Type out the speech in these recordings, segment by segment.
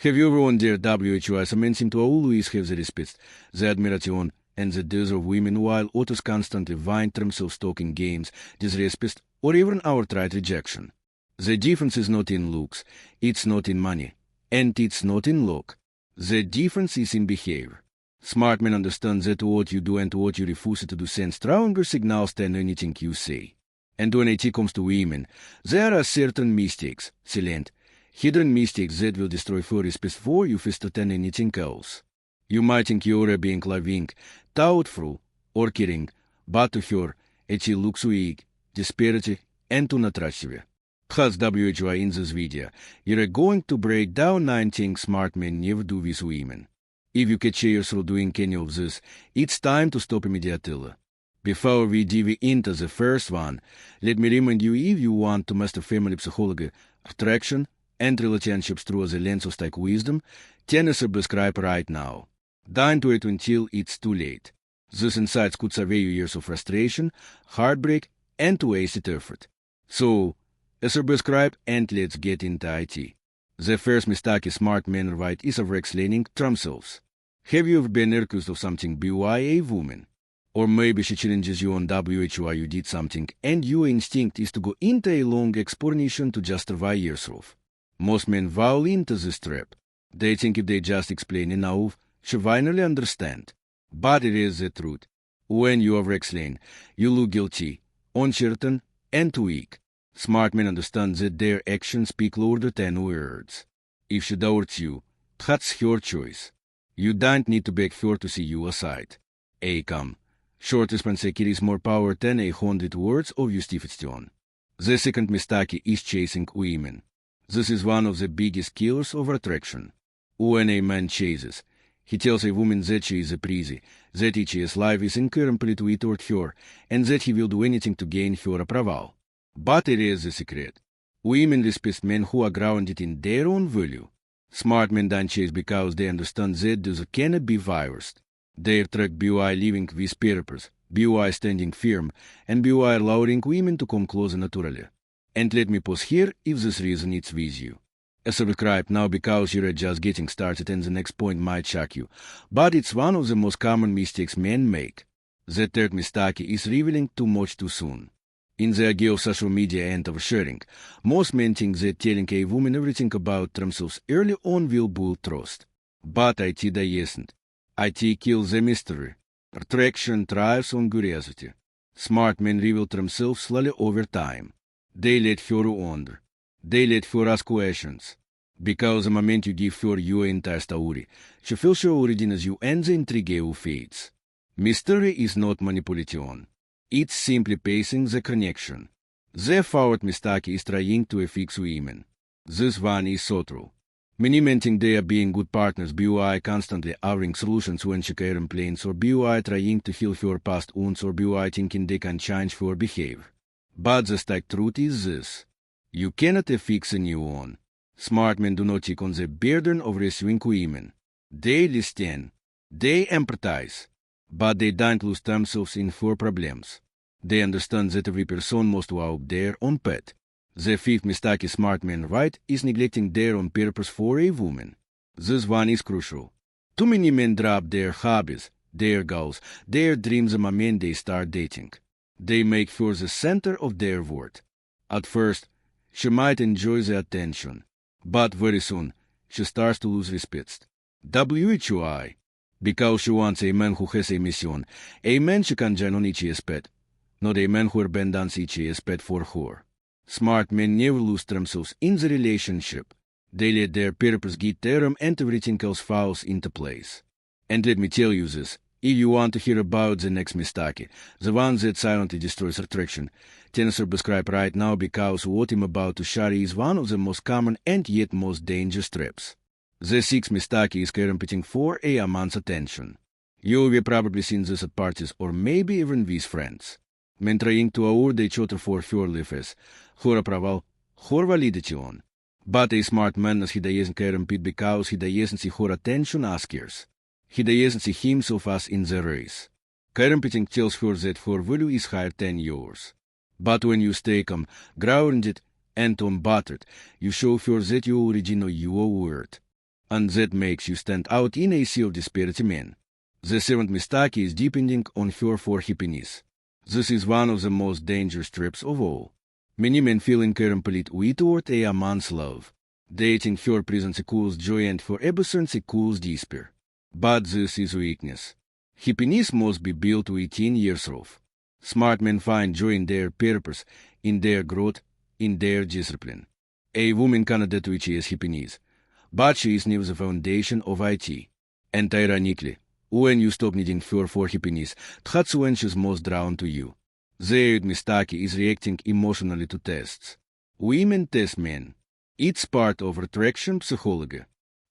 Have you ever wondered why some men seem to always have the respect, the admiration, and the desire of women while others constantly find themselves talking games, disrespect, or even outright rejection? The difference is not in looks, it's not in money, and it's not in luck. The difference is in behavior. Smart men understand that what you do and what you refuse to do send stronger signals than anything you say. And when it comes to women, there are certain mistakes, silent, hidden mistakes that will destroy her respect for you faster than anything else. You might think you're being loving, thoughtful, or caring, but to her, it looks weak, desperate, and unattractive. Has WHY in this video, you're going to break down 9 things smart men never do with women. If you catch yourself doing any of this, it's time to stop immediately. Before we dive into the first one, let me remind you, if you want to master family psychology, attraction, and relationships through the lens of stoic wisdom, then subscribe right now. Don't wait until it's too late. These insights could save you years of frustration, heartbreak, and wasted effort. So, subscribe and let's get into IT. The first mistake smart men avoid is overexplaining themselves. Have you ever been accused of something by a woman? Or maybe she challenges you on WHY you did something, and your instinct is to go into a long explanation to justify yourself. Most men fall into this trap. They think if they just explain enough, she finally understand. But it is the truth. When you overexplain, you look guilty, uncertain, and weak. Smart men understand that their actions speak louder than words. If she doubts you, that's her choice. You don't need to beg her to see you aside. Come. Short response carries more power than 100 words of justification. The second mistake is chasing women. This is one of the biggest killers of attraction. When a man chases, he tells a woman that she is pretty, that his life is incomplete toward her, and that he will do anything to gain her approval. But it is the secret. Women respect men who are grounded in their own value. Smart men don't chase because they understand that those cannot be virused. They attract by living with purpose, by standing firm, and by allowing women to come closer naturally. And let me pause here if this reason is with you. Subscribe now because you're just getting started and the next point might shock you. But it's one of the most common mistakes men make. The third mistake is revealing too much too soon. In the age of social media and oversharing, most men think that telling a woman everything about themselves early on will build trust. But it isn't. It kills the mystery. Attraction thrives on curiosity. Smart men reveal themselves slowly over time. They let her wonder. They let her ask questions. Because the moment you give her your entire story, she feels she already knows you and the intrigue fades. Mystery is not manipulation. It's simply pacing the connection. The fourth mistake is trying to fix women. This one is so true. Many men think they are being good partners by constantly offering solutions when she complains, or by trying to heal her past wounds, or by thinking they can change her behavior. But the stoic truth is this. You cannot fix a new one. Smart men do not take on the burden of rescuing women. They listen. They empathize. But they don't lose themselves in her problems. They understand that every person must walk their own path. The fifth mistake smart men avoid is neglecting their own purpose for a woman. This one is crucial. Too many men drop their hobbies, their goals, their dreams the moment they start dating. They make her the center of their world. At first, she might enjoy the attention, but very soon, she starts to lose respect. WHY. Because she wants a man who has a mission, a man she can join on each aspect, not a man who abandons each aspect for her. Smart men never lose themselves in the relationship. They let their purpose get them and everything else falls into place. And let me tell you this, if you want to hear about the next mistake, the one that silently destroys attraction, then subscribe right now because what I'm about to share is one of the most common and yet most dangerous traps. The sixth mistake is competing for a man's attention. You've probably seen this at parties or maybe even with friends. Men trying to award each other for her lives, her approval, her validation. But a smart man he doesn't compete because he doesn't see her attention askers. He doesn't see himself as in the race. Competing tells her that her value is higher than yours. But when you stay calm, grounded, and unbothered, you show her that you already know your worth. and that makes you stand out in a sea of disparity men. The seventh mistake is depending on her for happiness. This is one of the most dangerous traps of all. Many men feel incomplete without a man's love. Dating her presents equals joy and her absence equals despair. But this is weakness. Happiness must be built within yourself. Smart men find joy in their purpose, in their growth, in their discipline. A woman cannot achieve happiness, but she is near the foundation of it. And ironically, when you stop needing her for happiness, that's when she's most drawn to you. The eighth mistake is reacting emotionally to tests. Women test men. It's part of attraction psychology.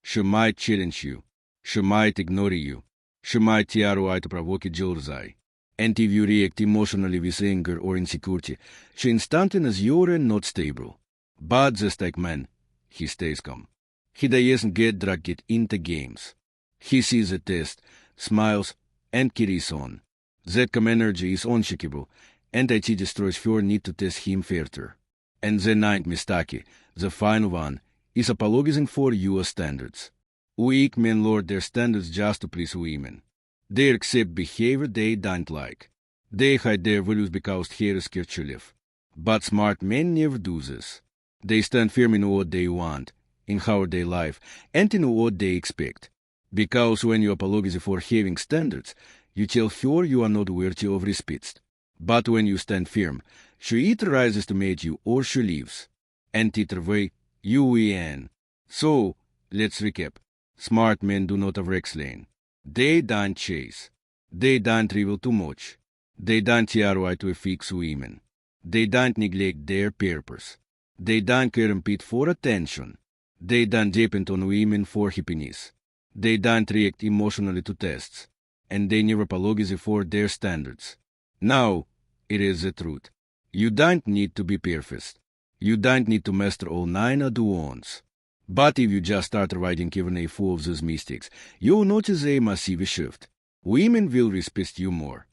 She might challenge you. She might ignore you. She might try to provoke jealousy. And if you react emotionally with anger or insecurity, she instantly knows you're not stable. But the stoic man, he stays calm. He doesn't get dragged into games. He sees the test, smiles, and carries on. That calm energy is unshakable, and it destroys her need to test him further. And the ninth mistake, the final one, is apologizing for your standards. Weak men lower their standards just to please women. They accept behavior they don't like. They hide their values because they are scared to live. But smart men never do this. They stand firm in what they want, in how they live, and in what they expect. Because when you apologize for having standards, you tell her you are not worthy of respect. But when you stand firm, she either rises to meet you or she leaves. And either way, you win. So, let's recap. Smart men do not overexplain. They don't chase. They don't reveal too much. They don't try to fix women. They don't neglect their purpose. They don't compete for attention. They don't depend on women for happiness. They don't react emotionally to tests. And they never apologize for their standards. Now, it is the truth. You don't need to be perfect. You don't need to master all 9 at once. But if you just start avoiding even a few of these mistakes, you'll notice a massive shift. Women will respect you more.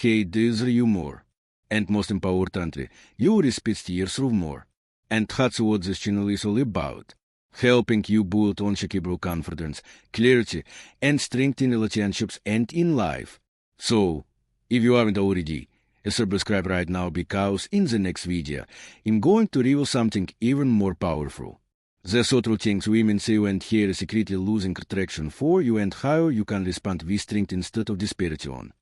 They desire you more. And most importantly, you will respect yourself more. And that's what this channel is all about. Helping you build unshakable confidence, clarity, and strength in relationships and in life. So, if you haven't already, subscribe right now because in the next video, I'm going to reveal something even more powerful. The subtle things women say when they are secretly losing attraction for you and how you can respond with strength instead of despair on.